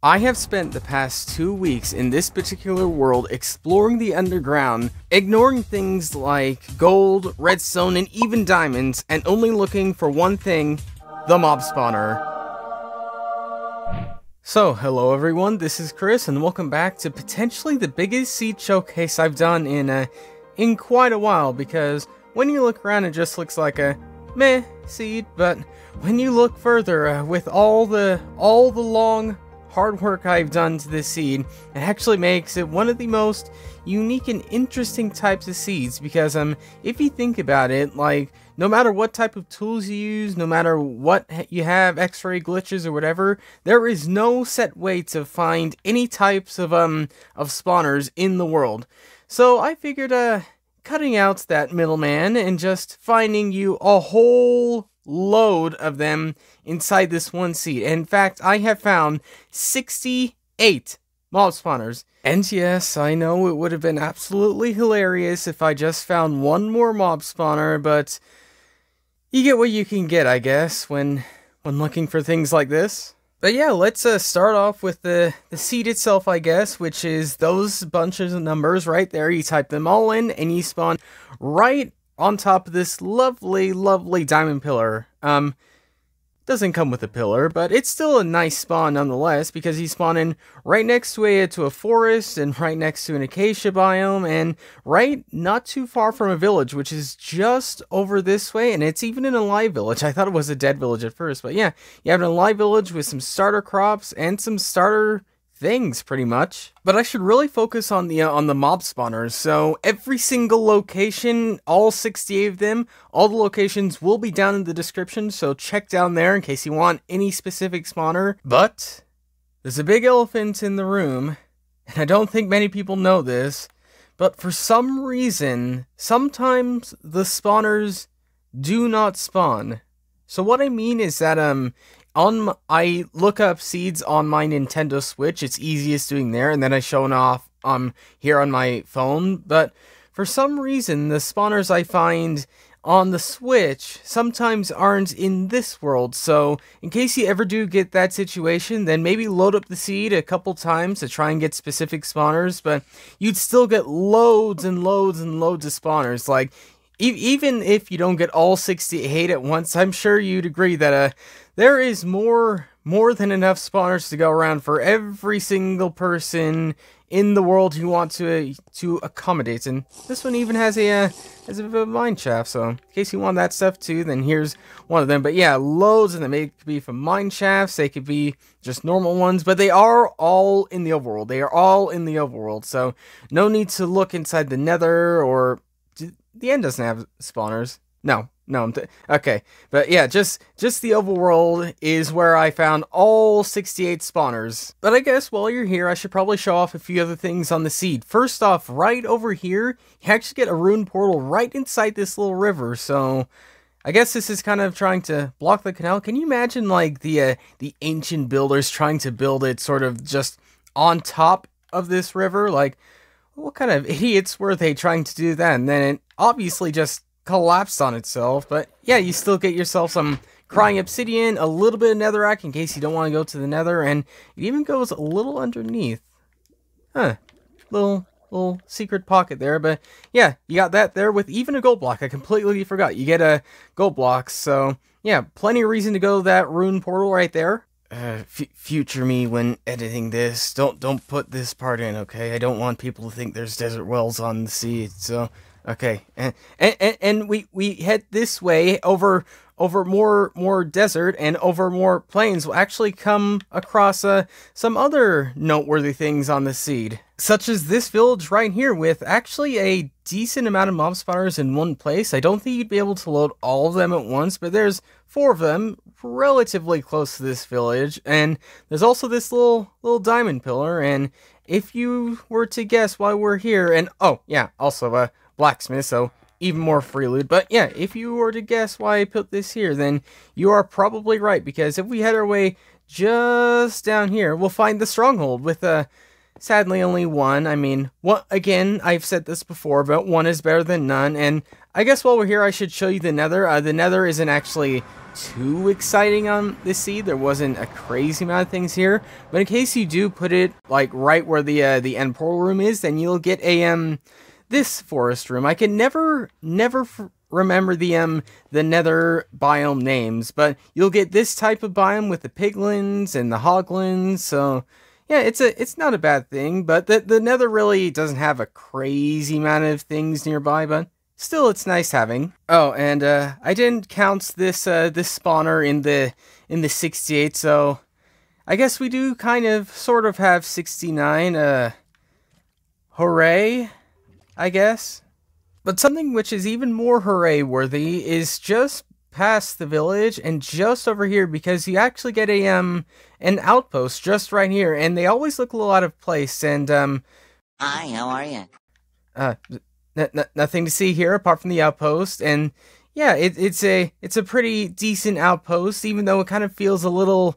I have spent the past 2 weeks in this particular world exploring the underground, ignoring things like gold, redstone, and even diamonds, and only looking for one thing: the mob spawner. So, hello everyone, this is Chris, and welcome back to potentially the biggest seed showcase I've done in quite a while, because when you look around it just looks like a meh seed, but when you look further, with all the long hard work I've done to this seed, it actually makes it one of the most unique and interesting types of seeds, because if you think about it, like, no matter what type of tools you use, no matter what you have, x-ray glitches or whatever, there is no set way to find any types of spawners in the world. So I figured cutting out that middleman and just finding you a whole load of them inside this one seed. And in fact, I have found 68 mob spawners. And yes, I know it would have been absolutely hilarious if I just found one more mob spawner, but you get what you can get, I guess, when looking for things like this. But yeah, let's start off with the seed itself, I guess, which is those bunches of numbers right there. You type them all in and you spawn right on top of this lovely, lovely diamond pillar. Doesn't come with a pillar, but it's still a nice spawn nonetheless, because you spawn in right next to a forest, and right next to an acacia biome, and right not too far from a village, which is just over this way, and it's even an alive village. I thought it was a dead village at first, but yeah, you have an alive village with some starter crops and some starter things, pretty much. But I should really focus on the mob spawners. So every single location, all 68 of them, all the locations will be down in the description, so check down there in case you want any specific spawner. But there's a big elephant in the room, and I don't think many people know this, but for some reason, sometimes the spawners do not spawn. So what I mean is that I look up seeds on my Nintendo Switch. It's easiest doing there, and then I show it off here on my phone. But for some reason, the spawners I find on the Switch sometimes aren't in this world. So in case you ever do get that situation, then maybe load up the seed a couple times to try and get specific spawners. But you'd still get loads and loads and loads of spawners. Like, even if you don't get all 68 at once, I'm sure you'd agree that there is more than enough spawners to go around for every single person in the world who want to accommodate. And this one even has a bit of a mine shaft, so in case you want that stuff too, then here's one of them. But yeah, loads of them. They could be from mine shafts, they could be just normal ones, but they are all in the overworld. They are all in the overworld, so no need to look inside the Nether, or the end doesn't have spawners. No, okay, but yeah, just the overworld is where I found all 68 spawners. But I guess while you're here, I should probably show off a few other things on the seed. First off, right over here, you actually get a Rune Portal right inside this little river, so I guess this is kind of trying to block the canal. Can you imagine, like, the ancient builders trying to build it sort of just on top of this river? Like, what kind of idiots were they trying to do that? And then it obviously just collapsed on itself. But yeah, you still get yourself some crying obsidian, a little bit of netherrack in case you don't want to go to the nether, and it even goes a little underneath. Little secret pocket there. But yeah, you got that there with even a gold block. I completely forgot you get a gold block, so yeah, plenty of reason to go that Rune Portal right there. Future me, when editing this, don't put this part in, okay? I don't want people to think there's desert wells on the seed, so okay. And we head this way over more desert and over more plains. We'll actually come across some other noteworthy things on the seed, such as this village right here with actually a decent amount of mob spawners in one place. I don't think you'd be able to load all of them at once, but there's 4 of them relatively close to this village. And there's also this little diamond pillar, and if you were to guess why we're here, and oh yeah, also a blacksmith, so even more free loot. But yeah, if you were to guess why I put this here, then you are probably right, because if we head our way just down here, we'll find the stronghold with sadly only one. I mean, again, I've said this before, but one is better than none, and I guess while we're here, I should show you the Nether. The Nether isn't actually too exciting on this seed. There wasn't a crazy amount of things here, but in case you do put it like right where the end portal room is, then you'll get a this forest room. I can never remember the Nether biome names, but you'll get this type of biome with the piglins and the hoglins. So yeah, it's not a bad thing, but the Nether really doesn't have a crazy amount of things nearby, but still, it's nice having. Oh, and I didn't count this this spawner in the 68, so I guess we do sort of have 69. Hooray, I guess. But something which is even more hooray worthy is just past the village and just over here, because you actually get a an outpost just right here, and they always look a little out of place. And hi, how are you? Nothing to see here apart from the outpost, and yeah, it's a pretty decent outpost, even though it kind of feels a little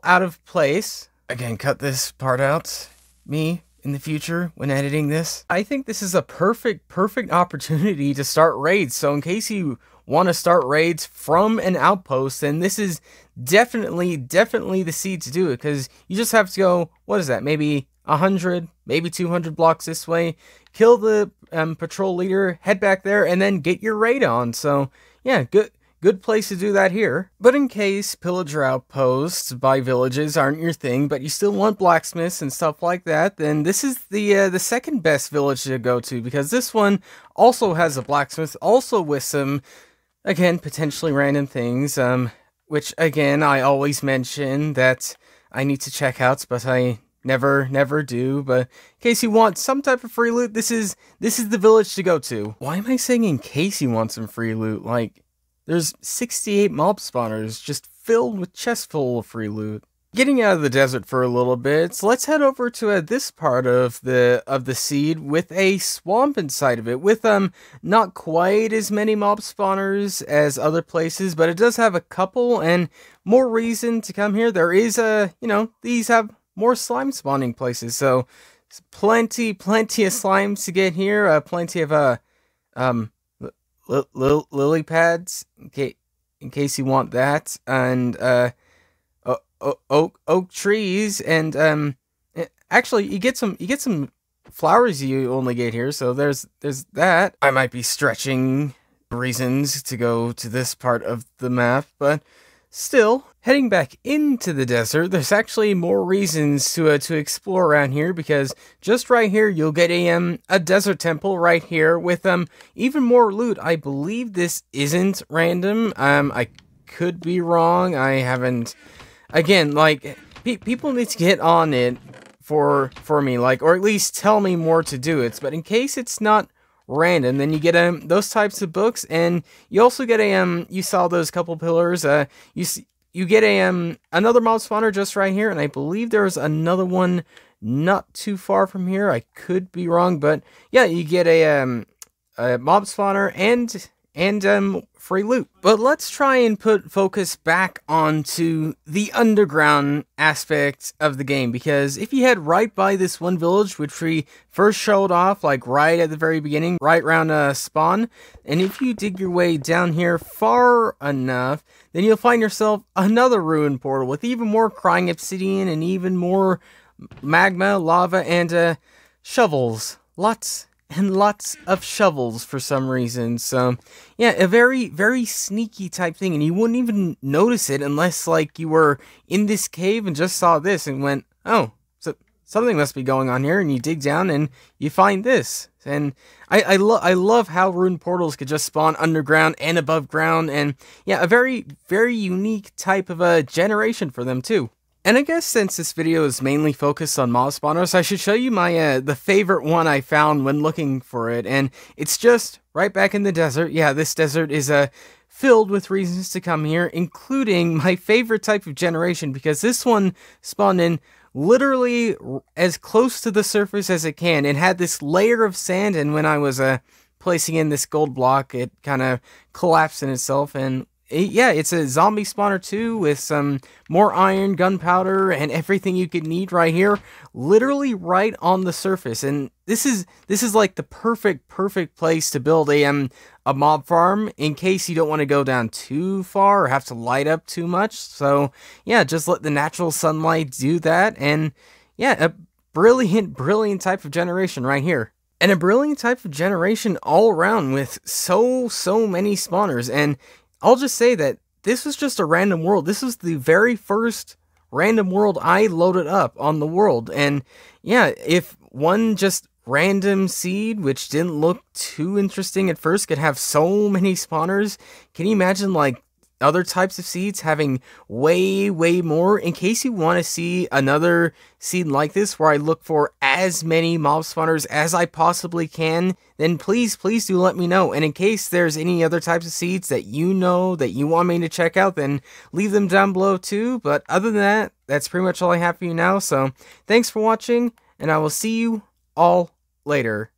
out of place. Again, cut this part out. Me in the future when editing this. I think this is a perfect opportunity to start raids. So in case you want to start raids from an outpost, then this is definitely the seed to do it, because you just have to go, what is that, maybe 100, maybe 200 blocks this way, kill the patrol leader, head back there, and then get your raid on. So yeah, good place to do that here. But in case pillager outposts by villages aren't your thing, but you still want blacksmiths and stuff like that, then this is the second best village to go to, because this one also has a blacksmith, also with some, again, potentially random things, which again I always mention that I need to check out, but I never do. But in case you want some type of free loot, this is the village to go to. Why am I saying in case you want some free loot? Like, there's 68 mob spawners just filled with chests full of free loot. Getting out of the desert for a little bit, so let's head over to this part of the seed with a swamp inside of it, with not quite as many mob spawners as other places, but it does have a couple and more reason to come here. There is these have more slime spawning places, so plenty of slimes to get here. Plenty of lily pads in case you want that, and oak trees, and actually you get some flowers you only get here, so there's that. I might be stretching reasons to go to this part of the map, but still, heading back into the desert, there's actually more reasons to explore around here, because just right here you'll get a desert temple right here with even more loot. I believe this isn't random. I could be wrong. I haven't. Again, like, people need to get on it for me, like, or at least tell me more to do it. But in case it's not random, then you get those types of books, and you also get you saw those couple pillars. You get another mob spawner just right here, and I believe there's another one not too far from here. I could be wrong, but yeah, you get a mob spawner and free loot. But let's try and put focus back onto the underground aspect of the game, because if you head right by this one village, which we first showed off like right at the very beginning, right around spawn, and if you dig your way down here far enough, then you'll find yourself another Rune Portal with even more crying obsidian and even more magma, lava, and shovels. Lots and lots of shovels for some reason. So yeah, a very sneaky type thing, and you wouldn't even notice it unless like you were in this cave and just saw this and went, oh, so something must be going on here, and you dig down and you find this. And I love how Rune Portals could just spawn underground and above ground, and yeah, a very unique type of a generation for them too. And I guess since this video is mainly focused on mob spawners, I should show you my the favorite one I found when looking for it, and it's just right back in the desert. Yeah, this desert is filled with reasons to come here, including my favorite type of generation, because this one spawned in literally as close to the surface as it can. It had this layer of sand, and when I was placing in this gold block, it kind of collapsed in itself, and yeah, it's a zombie spawner too, with some more iron, gunpowder, and everything you could need right here, literally right on the surface. And this is like the perfect place to build a mob farm in case you don't want to go down too far or have to light up too much. So yeah, just let the natural sunlight do that, and yeah, a brilliant type of generation right here. And a brilliant type of generation all around with so many spawners. And I'll just say that this was just a random world. This was the very first random world I loaded up on the world. And yeah, if one just random seed, which didn't look too interesting at first, could have so many spawners, can you imagine like other types of seeds having way more? In case you want to see another seed like this where I look for as many mob spawners as I possibly can, then please do let me know. And in case there's any other types of seeds that you know that you want me to check out, then leave them down below too. But other than that, that's pretty much all I have for you now. So thanks for watching, and I will see you all later.